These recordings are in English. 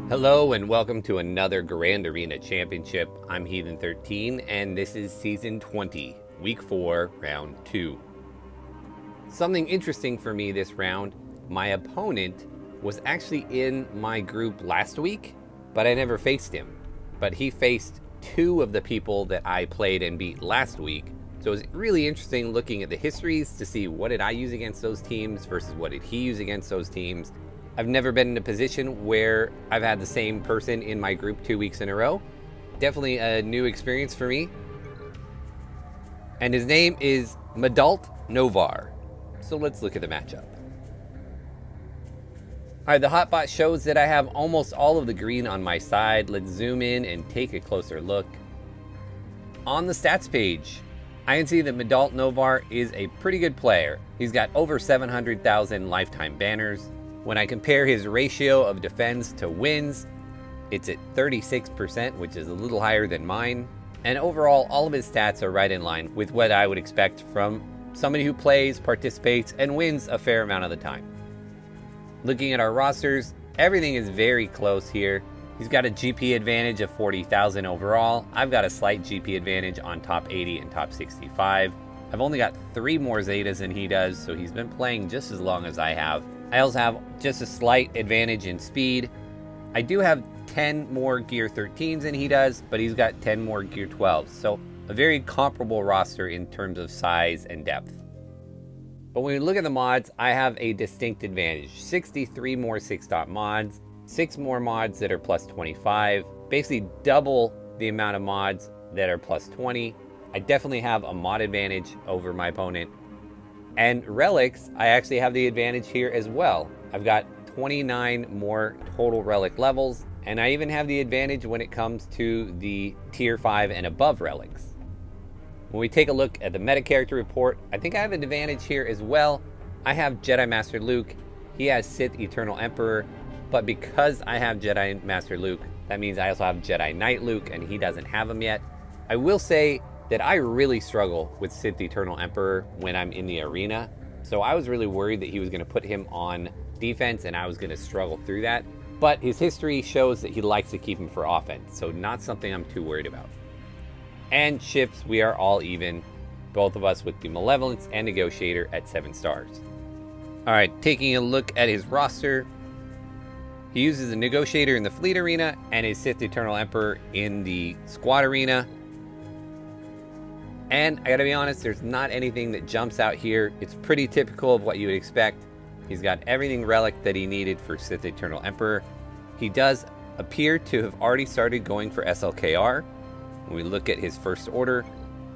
Hello and welcome to another Grand Arena Championship. I'm Heathen13 and this is Season 20, Week 4, Round 2. Something interesting for me this round, my opponent was actually in my group last week, but I never faced him. But he faced two of the people that I played and beat last week. So it was really interesting looking at the histories to see what did I use against those teams versus what did he use against those teams. I've never been in a position where I've had the same person in my group 2 weeks in a row. Definitely a new experience for me. And his name is Madalt Novar. So let's look at the matchup. Alright, the hotbot shows that I have almost all of the green on my side. Let's zoom in and take a closer look. On the stats page, I can see that Madalt Novar is a pretty good player. He's got over 700,000 lifetime banners. When I compare his ratio of defense to wins, it's at 36%, which is a little higher than mine. And overall, all of his stats are right in line with what I would expect from somebody who plays, participates, and wins a fair amount of the time. Looking at our rosters, everything is very close here. He's got a GP advantage of 40,000 overall. I've got a slight GP advantage on top 80 and top 65. I've only got 3 more Zetas than he does, so he's been playing just as long as I have. I also have just a slight advantage in speed. I do have 10 more Gear 13s than he does, but he's got 10 more Gear 12s. So a very comparable roster in terms of size and depth. But when we look at the mods, I have a distinct advantage. 63 more 6-dot mods, 6 more mods that are plus 25, basically double the amount of mods that are plus 20. I definitely have a mod advantage over my opponent. And relics, I actually have the advantage here as well. I've got 29 more total relic levels, and I even have the advantage when it comes to the tier 5 and above relics. When we take a look at the meta character report, I think I have an advantage here as well. I have Jedi Master Luke, he has Sith Eternal Emperor, but because I have Jedi Master Luke, that means I also have Jedi Knight Luke, and he doesn't have him yet. I will say that I really struggle with Sith Eternal Emperor when I'm in the arena. So I was really worried that he was going to put him on defense and I was going to struggle through that. But his history shows that he likes to keep him for offense, so not something I'm too worried about. And ships, we are all even, both of us with the Malevolence and Negotiator at 7 stars. Alright, taking a look at his roster. He uses the Negotiator in the Fleet Arena and his Sith Eternal Emperor in the Squad Arena. And I gotta be honest, there's not anything that jumps out here. It's pretty typical of what you would expect. He's got everything relic that he needed for Sith Eternal Emperor. He does appear to have already started going for SLKR. When we look at his first order,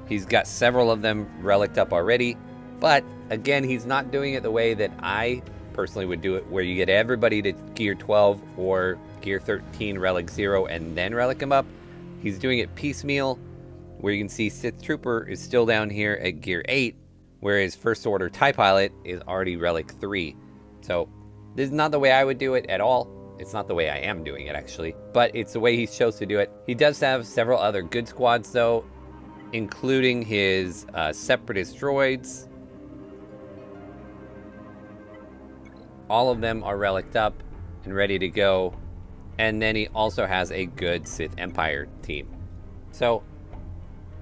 he's got several of them relicked up already. But again, he's not doing it the way that I personally would do it, where you get everybody to Gear 12 or Gear 13 Relic 0 and then relic them up. He's doing it piecemeal, where you can see Sith Trooper is still down here at Gear 8, whereas First Order TIE Pilot is already Relic 3. So this is not the way I would do it at all. It's not the way I am doing it, actually, but it's the way he chose to do it. He does have several other good squads, though, including his Separatist droids. All of them are relicked up and ready to go. And then he also has a good Sith Empire team. So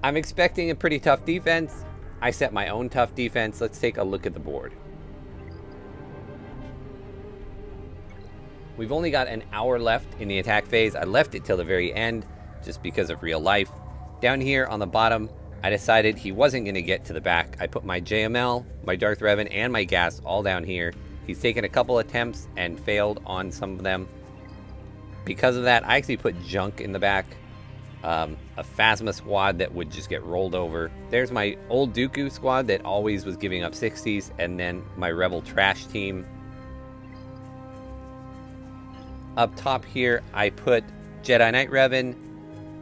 I'm expecting a pretty tough defense. I set my own tough defense. Let's take a look at the board. We've only got an hour left in the attack phase. I left it till the very end just because of real life. Down here on the bottom, I decided he wasn't going to get to the back. I put my JML, my Darth Revan, and my gas all down here. He's taken a couple attempts and failed on some of them. Because of that, I actually put junk in the back. A Phasma squad that would just get rolled over. There's my old Dooku squad that always was giving up 60s, and then my Rebel trash team. Up top here, I put Jedi Knight Revan,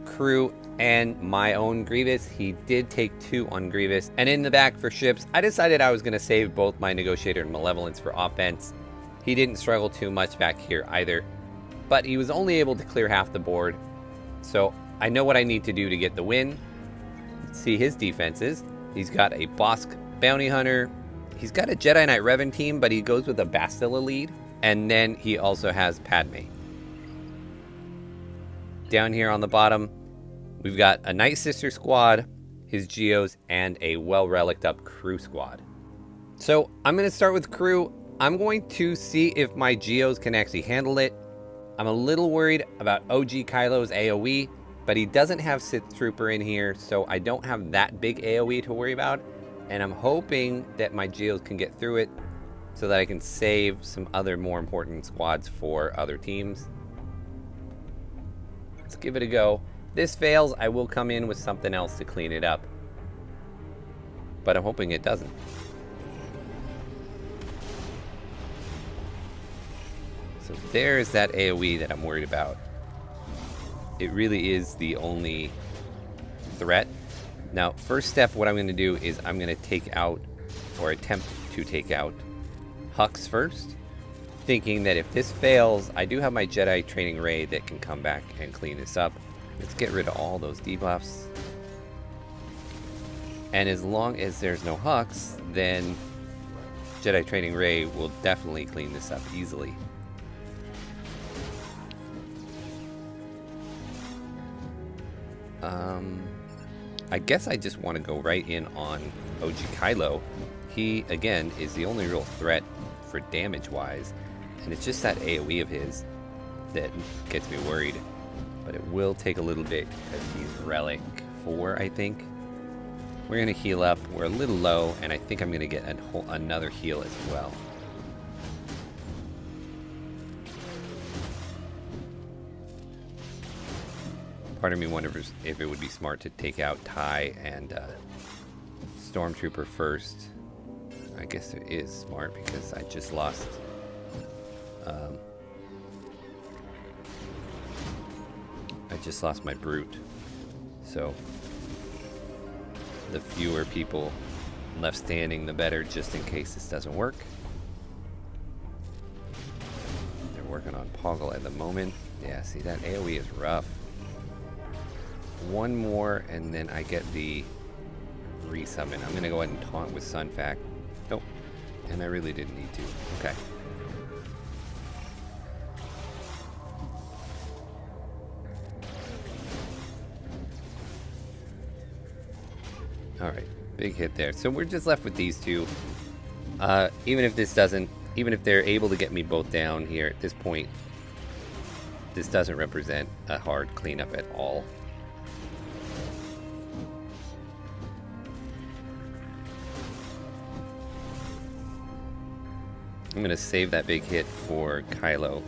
crew, and my own Grievous. He did take 2 on Grievous. And in the back for ships, I decided I was going to save both my Negotiator and Malevolence for offense. He didn't struggle too much back here either, but he was only able to clear half the board. So I know what I need to do to get the win. Let's see his defenses. He's got a Bosk Bounty Hunter. He's got a Jedi Knight Revan team, but he goes with a Bastila lead. And then he also has Padme. Down here on the bottom, we've got a Night Sister squad, his Geos, and a well-reliced up crew squad. So I'm going to start with crew. I'm going to see if my Geos can actually handle it. I'm a little worried about OG Kylo's AoE, but he doesn't have Sith Trooper in here, so I don't have that big AoE to worry about. And I'm hoping that my Geos can get through it so that I can save some other more important squads for other teams. Let's give it a go. If this fails, I will come in with something else to clean it up. But I'm hoping it doesn't. So there's that AoE that I'm worried about. It really is the only threat. Now, first step, what I'm going to do is I'm going to take out, or attempt to take out, Hux first, thinking that if this fails, I do have my Jedi training ray that can come back and clean this up. Let's get rid of all those debuffs. And as long as there's no Hux, then Jedi training ray will definitely clean this up easily. I guess I just want to go right in on OG Kylo. He, again, is the only real threat for damage-wise, and it's just that AoE of his that gets me worried. But it will take a little bit because he's Relic 4, I think. We're going to heal up. We're a little low, and I think I'm going to get another heal as well. Part of me wonders if it would be smart to take out TIE and Stormtrooper first. I guess it is smart because I just lost my Brute. So the fewer people left standing, the better, just in case this doesn't work. They're working on Poggle at the moment. Yeah, see, that AoE is rough. One more, and then I get the resummon. I'm going to go ahead and taunt with Sunfac. Nope. And I really didn't need to. Okay. Alright. Big hit there. So we're just left with these two. Even if they're able to get me both down here at this point, this doesn't represent a hard cleanup at all. I'm going to save that big hit for Kylo.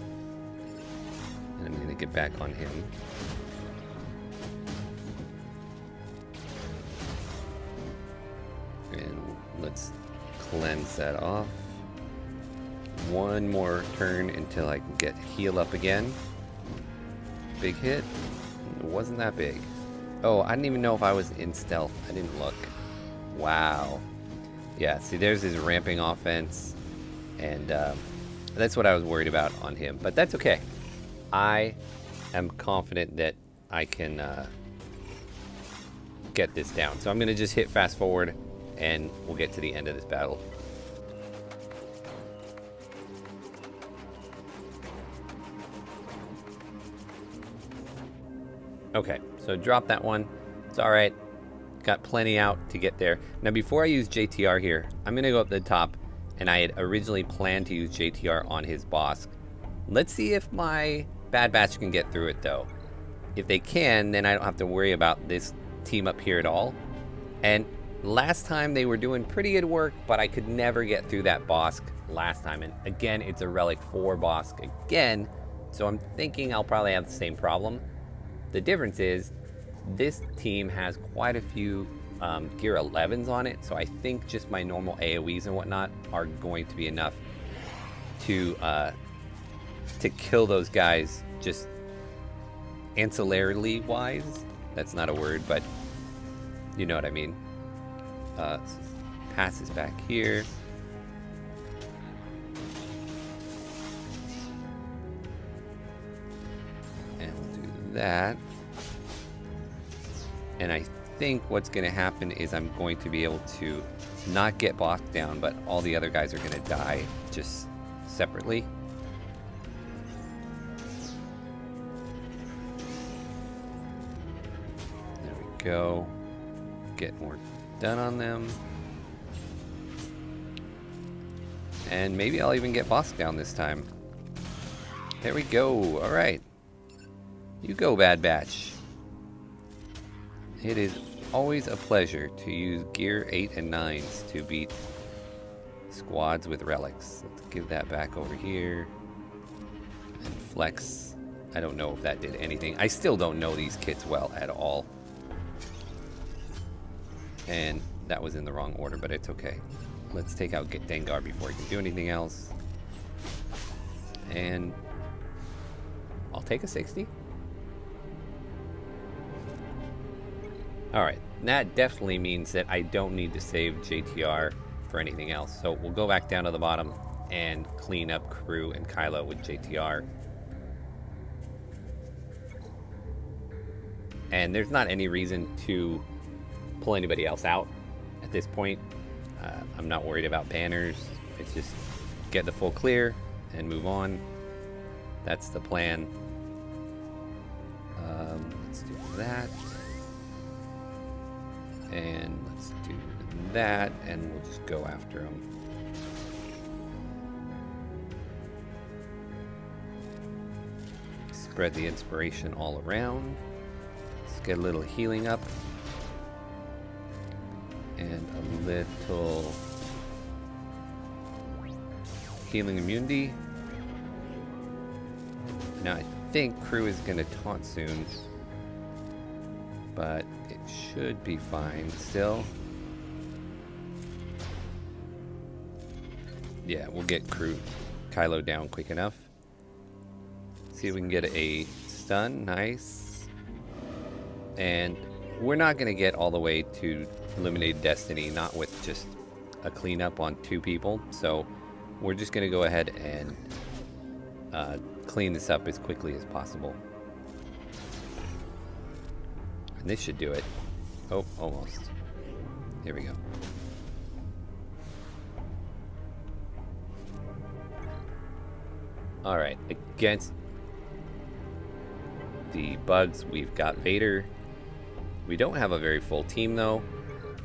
And I'm going to get back on him. And let's cleanse that off. One more turn until I can get heal up again. Big hit. It wasn't that big. Oh, I didn't even know if I was in stealth. I didn't look. Wow. Yeah, see, there's his ramping offense. And that's what I was worried about on him. But that's okay. I am confident that I can get this down. So I'm going to just hit fast forward and we'll get to the end of this battle. Okay, so drop that one. It's all right. Got plenty out to get there. Now before I use JTR here, I'm going to go up to the top. And I had originally planned to use JTR on his boss. Let's see if my Bad Batch can get through it, though. If they can, then I don't have to worry about this team up here at all. And last time they were doing pretty good work, but I could never get through that boss last time. And again, it's a Relic 4 boss again, so I'm thinking I'll probably have the same problem. The difference is this team has quite a few Gear 11s on it, so I think just my normal AoEs and whatnot are going to be enough to kill those guys just ancillarily wise. That's not a word, but you know what I mean. Passes back here. And we'll do that. And I think what's going to happen is I'm going to be able to not get boxed down, but all the other guys are going to die just separately. go. Get more done on them. And maybe I'll even get Bosk down this time. There we go. Alright. You go, Bad Batch. It is always a pleasure to use Gear 8 and 9s to beat squads with relics. Let's give that back over here. And flex. I don't know if that did anything. I still don't know these kits well at all. And that was in the wrong order, but it's okay. Let's take out Dengar before he can do anything else. And I'll take a 60. Alright, that definitely means that I don't need to save JTR for anything else. So we'll go back down to the bottom and clean up Crew and Kylo with JTR. And there's not any reason to pull anybody else out at this point. I'm not worried about banners. It's just get the full clear and move on. That's the plan. Let's do that. And let's do that, and we'll just go after them. Spread the inspiration all around. Let's get a little healing up. And a little healing immunity. Now I think Crew is going to taunt soon, but it should be fine still. Yeah, we'll get Kylo down quick enough. See if we can get a stun. Nice. And we're not going to get all the way to Illuminated Destiny, not with just a cleanup on 2 people. So we're just going to go ahead and clean this up as quickly as possible. And this should do it. Oh, almost. Here we go. Alright, against the bugs, we've got Vader. We don't have a very full team though,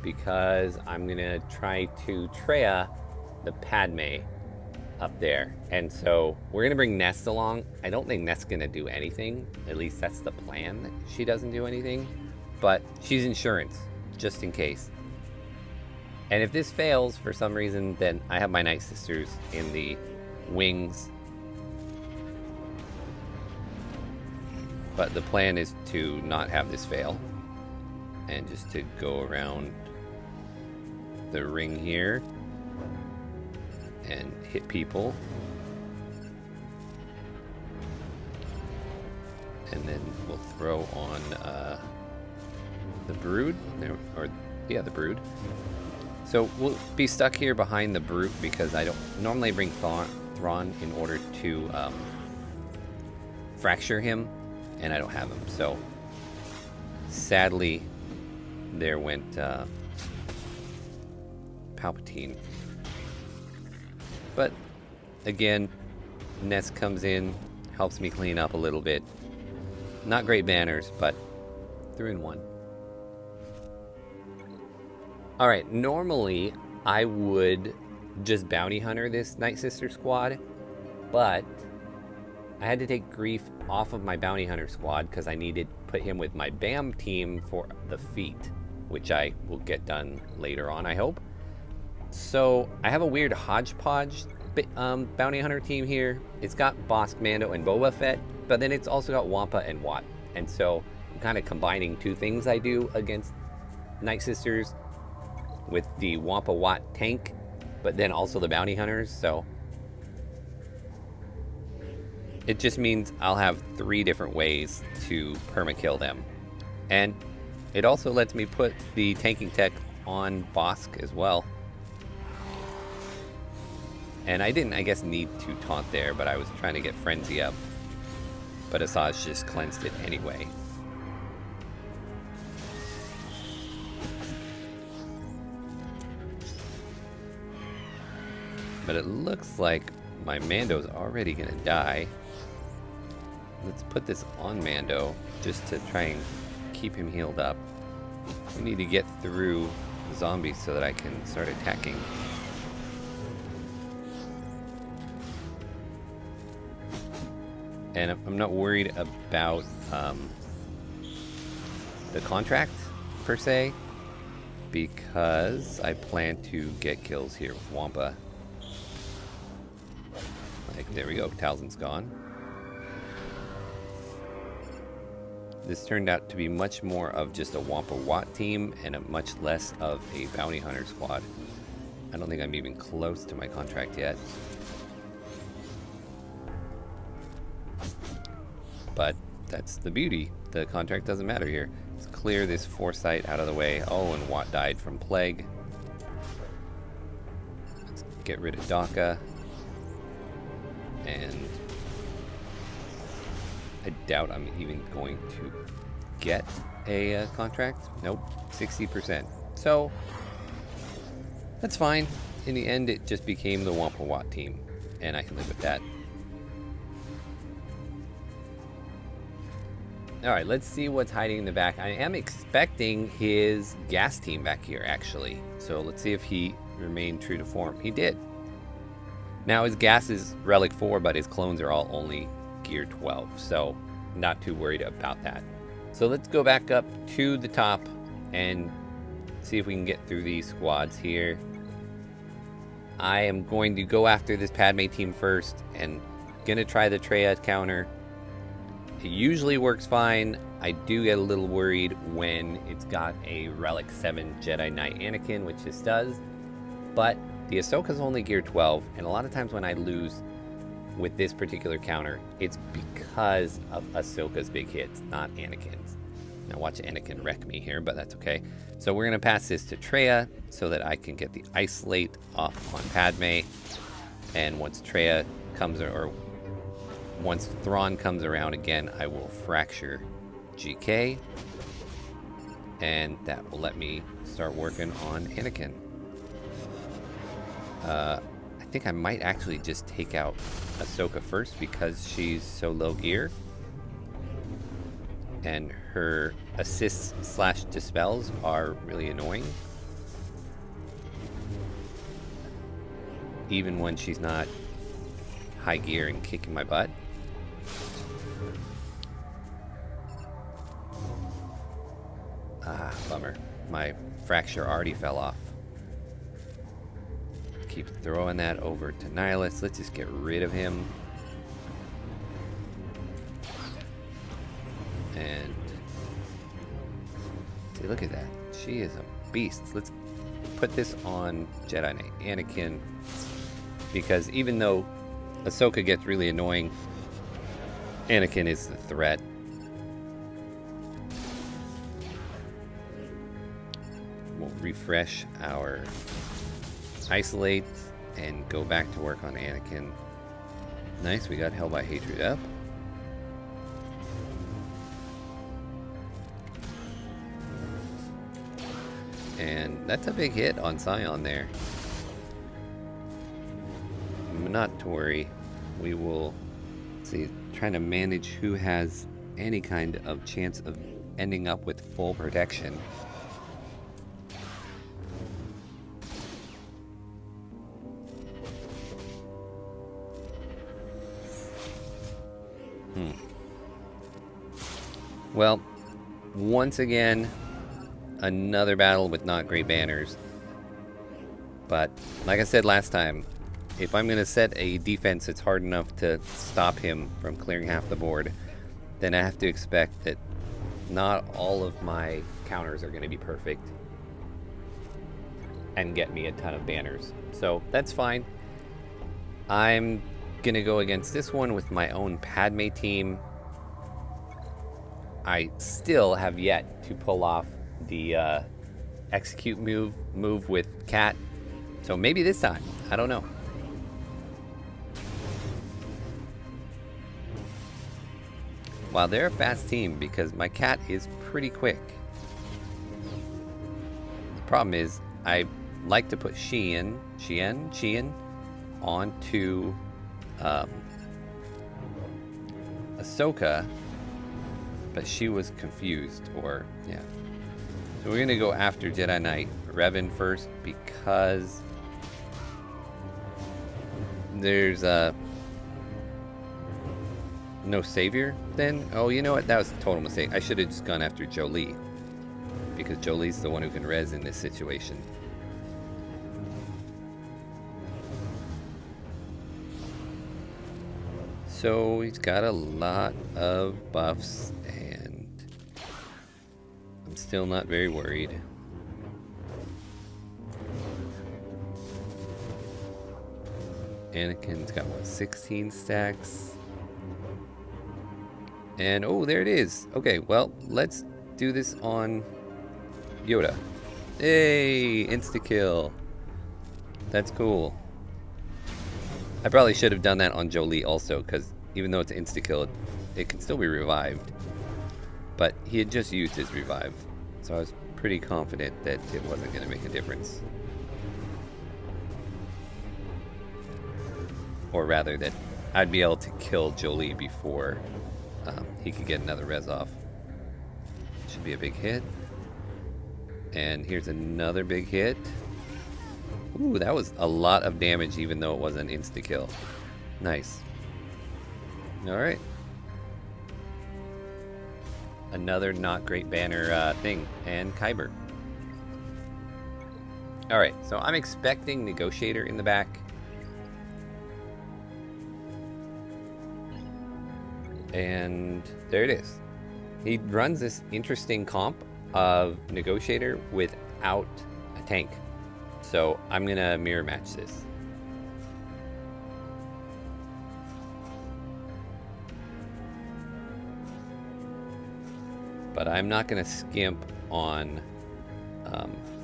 because I'm gonna try to Traya the Padme up there. And so we're gonna bring Nest along. I don't think Nest's gonna do anything. At least that's the plan, that she doesn't do anything. But she's insurance, just in case. And if this fails for some reason, then I have my Night Sisters in the wings. But the plan is to not have this fail. And just to go around the ring here and hit people. And then we'll throw on the Brood, the Brood. So we'll be stuck here behind the Brute because I don't normally bring Thrawn in order to fracture him, and I don't have him. So sadly, there went Palpatine. But again, Nest comes in, helps me clean up a little bit. Not great banners, but 3 in 1. Alright, normally I would just bounty hunter this Night Sister squad, but I had to take Grief off of my bounty hunter squad because I needed to put him with my BAM team for the feat, which I will get done later on, I hope. So I have a weird hodgepodge bounty hunter team here. It's got Bosk, Mando, and Boba Fett, but then it's also got Wampa and Wat. And so I'm kind of combining 2 things I do against Night Sisters with the Wampa Wat tank, but then also the bounty hunters. So it just means I'll have 3 different ways to permakill them. And it also lets me put the tanking tech on Bosk as well. And I didn't, I guess, need to taunt there, but I was trying to get Frenzy up. But Asajj just cleansed it anyway. But it looks like my Mando's already gonna die. Let's put this on Mando just to try and keep him healed up. We need to get through the zombies so that I can start attacking. And I'm not worried about the contract, per se, because I plan to get kills here with Wampa. Like, there we go, Talzin's gone. This turned out to be much more of just a Wampa Watt team and a much less of a bounty hunter squad. I don't think I'm even close to my contract yet. But that's the beauty. The contract doesn't matter here. Let's clear this foresight out of the way. Oh, and Watt died from plague. Let's get rid of DACA. And I doubt I'm even going to get a contract. Nope, 60%. So that's fine. In the end, it just became the Wampa Watt team, and I can live with that. All right, let's see what's hiding in the back. I am expecting his gas team back here, actually. So let's see if he remained true to form. He did. Now his gas is Relic 4, but his clones are all only Gear 12, so not too worried about that. So let's go back up to the top and see if we can get through these squads here. I am going to go after this Padme team first and gonna try the Traya counter. It usually works fine. I do get a little worried when it's got a Relic 7 Jedi Knight Anakin, which this does, but the Ahsoka's only Gear 12, and a lot of times when I lose with this particular counter, it's because of Ahsoka's big hits, not Anakin's. Now watch Anakin wreck me here, but that's okay. So we're gonna pass this to Traya so that I can get the isolate off on Padme, and once Traya comes, or once Thrawn comes around again, I will fracture GK, and that will let me start working on Anakin. I think I might actually just take out Ahsoka first because she's so low gear. And her assists slash dispels are really annoying. Even when she's not high gear and kicking my butt. Ah, bummer. My fracture already fell off. Keep throwing that over to Nihilus. Let's just get rid of him. And see, look at that. She is a beast. Let's put this on Jedi Knight Anakin, because even though Ahsoka gets really annoying, Anakin is the threat. We'll refresh our isolate and go back to work on Anakin. Nice, we got Hell by Hatred up. And that's a big hit on Scion there. Not to worry. We will see, trying to manage who has any kind of chance of ending up with full protection. Well, once again, another battle with not great banners. But like I said last time, if I'm going to set a defense that's hard enough to stop him from clearing half the board, then I have to expect that not all of my counters are going to be perfect and get me a ton of banners. So that's fine. I'm going to go against this one with my own Padme team. I still have yet to pull off the execute move with Cat. So maybe this time. I don't know. Wow, they're a fast team because my Cat is pretty quick. The problem is I like to put Xian onto Ahsoka, but she was confused, or yeah. So we're gonna go after Jedi Knight Revan first because there's no savior then. Oh, you know what? That was a total mistake. I should have just gone after Jolie because Jolie's the one who can res in this situation. So he's got a lot of buffs and I'm still not very worried. Anakin's got what, 16 stacks? And oh, there it is. Okay, well, let's do this on Yoda. Hey, insta-kill. That's cool. I probably should have done that on Jolie also, because even though it's insta-kill, it can still be revived. But he had just used his revive, so I was pretty confident that it wasn't going to make a difference. Or rather, that I'd be able to kill Jolie before he could get another res off. Should be a big hit. And here's another big hit. Ooh, that was a lot of damage even though it wasn't insta-kill. Nice. Alright. Another not great banner thing. And Kyber. Alright, so I'm expecting Negotiator in the back. And there it is. He runs this interesting comp of Negotiator without a tank. So I'm going to mirror match this. But I'm not going to skimp on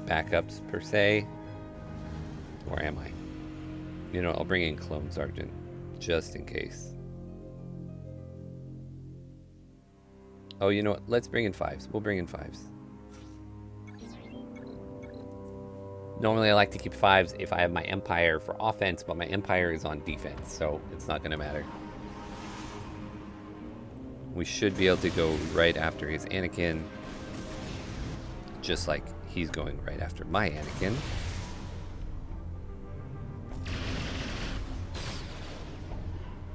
backups per se. Or am I? You know, I'll bring in Clone Sergeant just in case. Oh, you know what? Let's bring in 5s. We'll bring in 5s. Normally I like to keep 5s if I have my Empire for offense, but my Empire is on defense, so it's not going to matter. We should be able to go right after his Anakin, just like he's going right after my Anakin.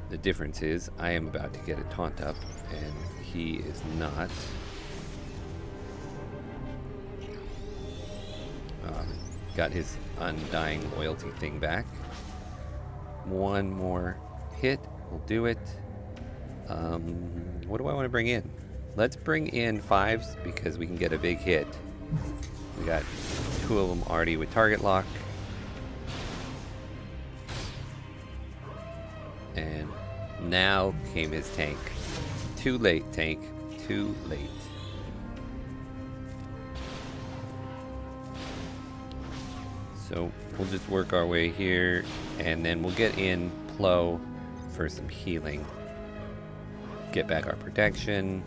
The difference is I am about to get a taunt up, and he is not. Got his undying loyalty thing back. One more hit will do it. What do I want to bring in? Let's bring in 5s because we can get a big hit. We got 2 of them already with target lock. And now came his tank. Too late, tank. Too late. So we'll just work our way here, and then we'll get in Plo for some healing. Get back our protection.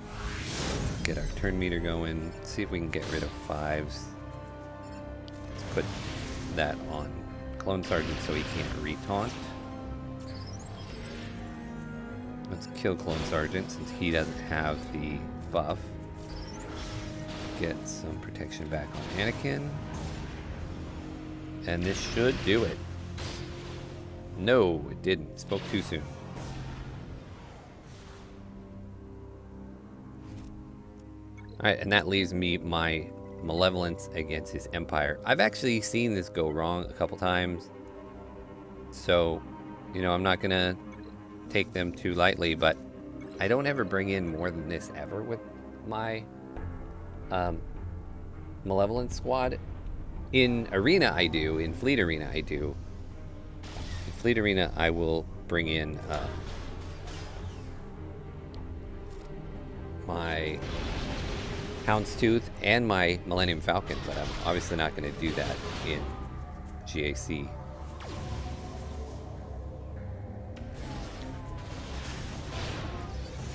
Get our turn meter going. See if we can get rid of 5s. Let's put that on Clone Sergeant so he can't retaunt. Let's kill Clone Sergeant since he doesn't have the buff. Get some protection back on Anakin. And this should do it. No, it didn't. Spoke too soon. Alright, and that leaves me my Malevolence against his Empire. I've actually seen this go wrong a couple times. So, you know, I'm not going to take them too lightly, but I don't ever bring in more than this ever with my Malevolence squad. In Arena I do, in Fleet Arena I do. In Fleet Arena I will bring in my Houndstooth and my Millennium Falcon, but I'm obviously not going to do that in GAC.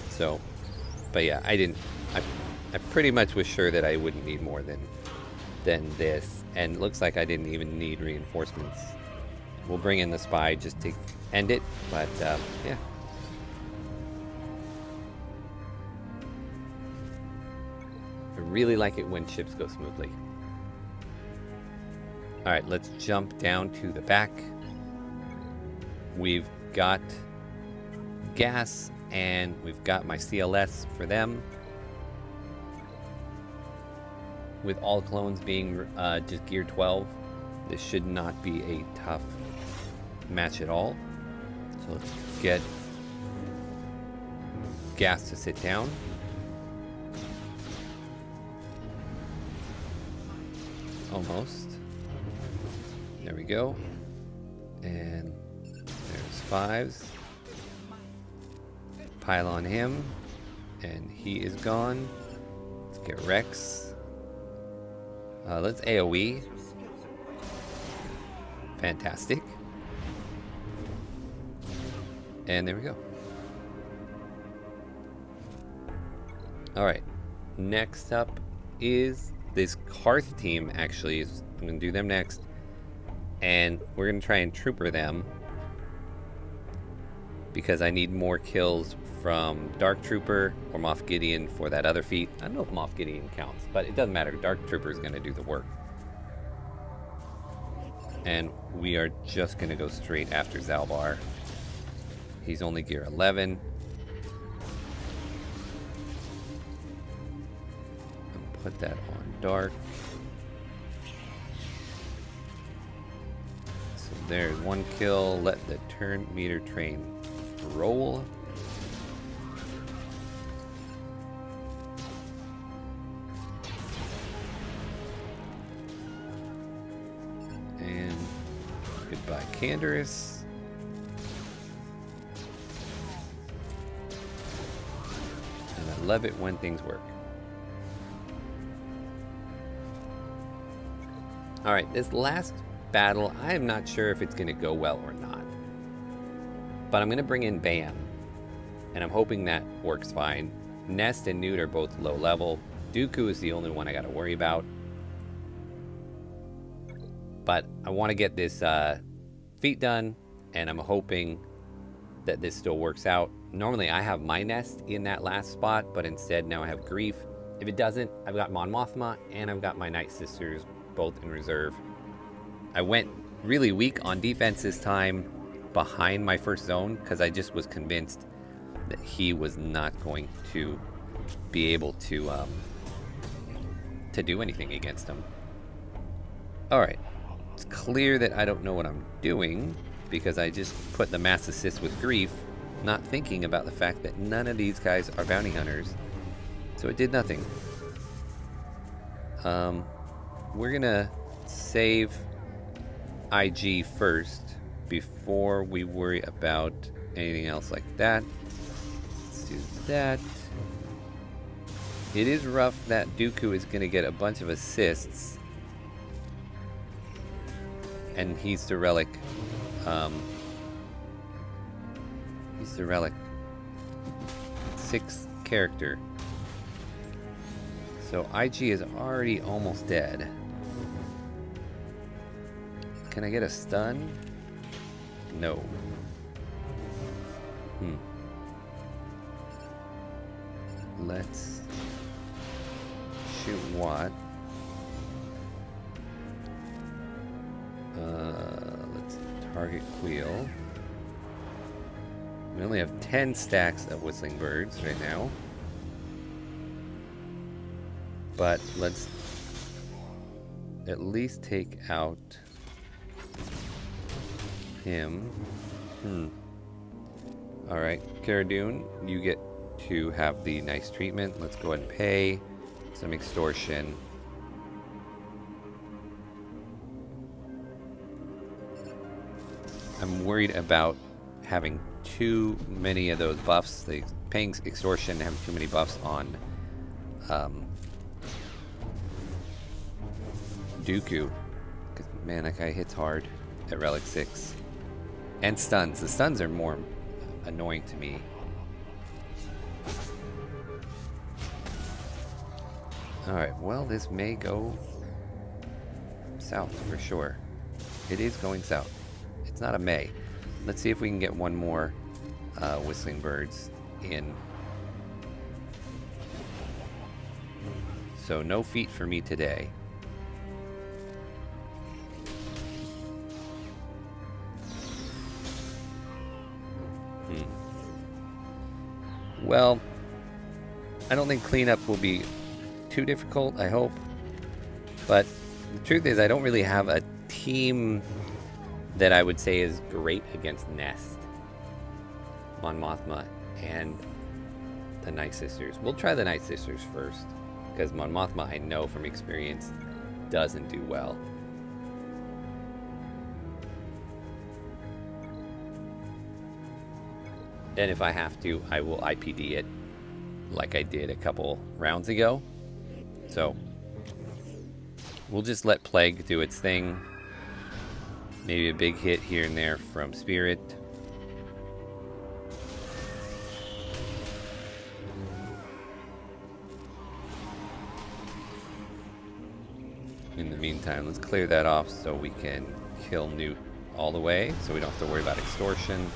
So, but yeah, I pretty much was sure that I wouldn't need more than this, and it looks like I didn't even need reinforcements. We'll bring in the spy just to end it, but yeah. really like it when ships go smoothly. Alright, let's jump down to the back. We've got gas, and we've got my CLS for them. With all clones being just gear 12, this should not be a tough match at all. So let's get gas to sit down. Almost. There we go. And there's fives. Pile on him. And he is gone. Let's get Rex. Let's AoE. Fantastic. And there we go. Alright. Next up is this Karth team, actually. I'm going to do them next. And we're going to try and trooper them. Because I need more kills from Dark Trooper or Moff Gideon for that other feat. I don't know if Moff Gideon counts, but it doesn't matter. Dark Trooper is going to do the work. And we are just going to go straight after Zalbar. He's only gear 11. And put that on Dark. So there's one kill. Let the turn meter train roll. And goodbye, Canderous. And I love it when things work. Alright, this last battle, I am not sure if it's going to go well or not. But I'm going to bring in Bam. And I'm hoping that works fine. Nest and Newt are both low level. Dooku is the only one I got to worry about. But I want to get this feat done. And I'm hoping that this still works out. Normally I have my Nest in that last spot. But instead now I have Grief. If it doesn't, I've got Mon Mothma. And I've got my Night Sisters both in reserve. I went really weak on defense this time behind my first zone because I just was convinced that he was not going to be able to do anything against him. Alright, it's clear that I don't know what I'm doing because I just put the mass assist with Grief, not thinking about the fact that none of these guys are bounty hunters. So it did nothing. We're gonna save IG first before we worry about anything else like that. Let's do that. It is rough that Dooku is going to get a bunch of assists. And he's the relic. He's the relic 6 character. So IG is already almost dead. Can I get a stun? No. Let's shoot what? Let's target Queel. We only have 10 stacks of Whistling Birds right now. But let's at least take out him. Alright, Cara Dune, you get to have the nice treatment. Let's go ahead and pay some extortion. I'm worried about having too many of those buffs. The paying extortion, having too many buffs on Dooku. Because, man, that guy hits hard at Relic 6. And stuns. The stuns are more annoying to me. Alright, well, this may go south for sure. It is going south. It's not a may. Let's see if we can get one more Whistling Birds in. So no feet for me today. Well, I don't think cleanup will be too difficult, I hope. But the truth is, I don't really have a team that I would say is great against Nest, Mon Mothma, and the Night Sisters. We'll try the Night Sisters first, because Mon Mothma, I know from experience, doesn't do well. And if I have to, I will IPD it like I did a couple rounds ago. So we'll just let Plague do its thing. Maybe a big hit here and there from Spirit. In the meantime, let's clear that off so we can kill Newt all the way, so we don't have to worry about extortion.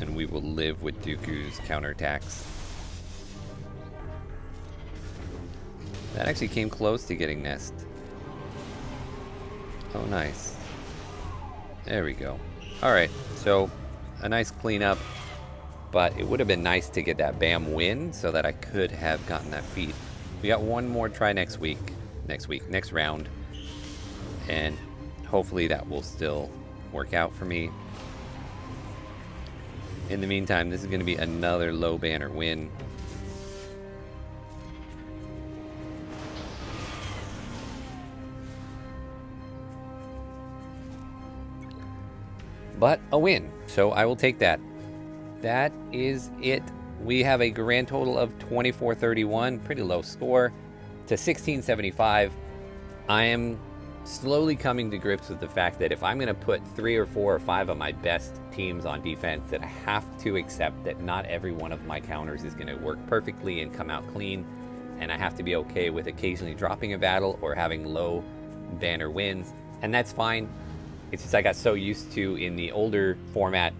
And we will live with Dooku's counterattacks. That actually came close to getting Nest. Oh, nice. There we go. Alright, so a nice cleanup, but it would have been nice to get that BAM win so that I could have gotten that feat. We got one more try next round, and hopefully that will still work out for me. In the meantime, this is going to be another low banner win. But a win, so I will take that. That is it. We have a grand total of 2431, pretty low score, to 1675. I am slowly coming to grips with the fact that if I'm going to put 3 or 4 or 5 of my best teams on defense, that I have to accept that not every one of my counters is going to work perfectly and come out clean, and I have to be okay with occasionally dropping a battle or having low banner wins, and that's fine. It's just I got so used to, in the older format,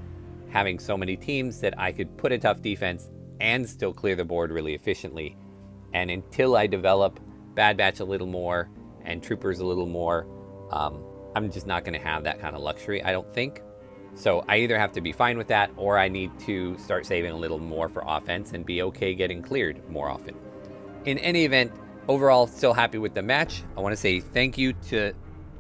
having so many teams that I could put a tough defense and still clear the board really efficiently. And until I develop Bad Batch a little more and Troopers a little more, I'm just not going to have that kind of luxury, I don't think. So I either have to be fine with that, or I need to start saving a little more for offense and be okay getting cleared more often. In any event, overall, still happy with the match. I want to say thank you to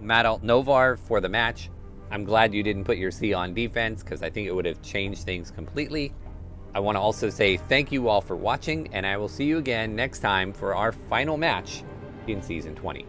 Madalt Novar for the match. I'm glad you didn't put your C on defense, because I think it would have changed things completely. I want to also say thank you all for watching, and I will see you again next time for our final match in Season 20.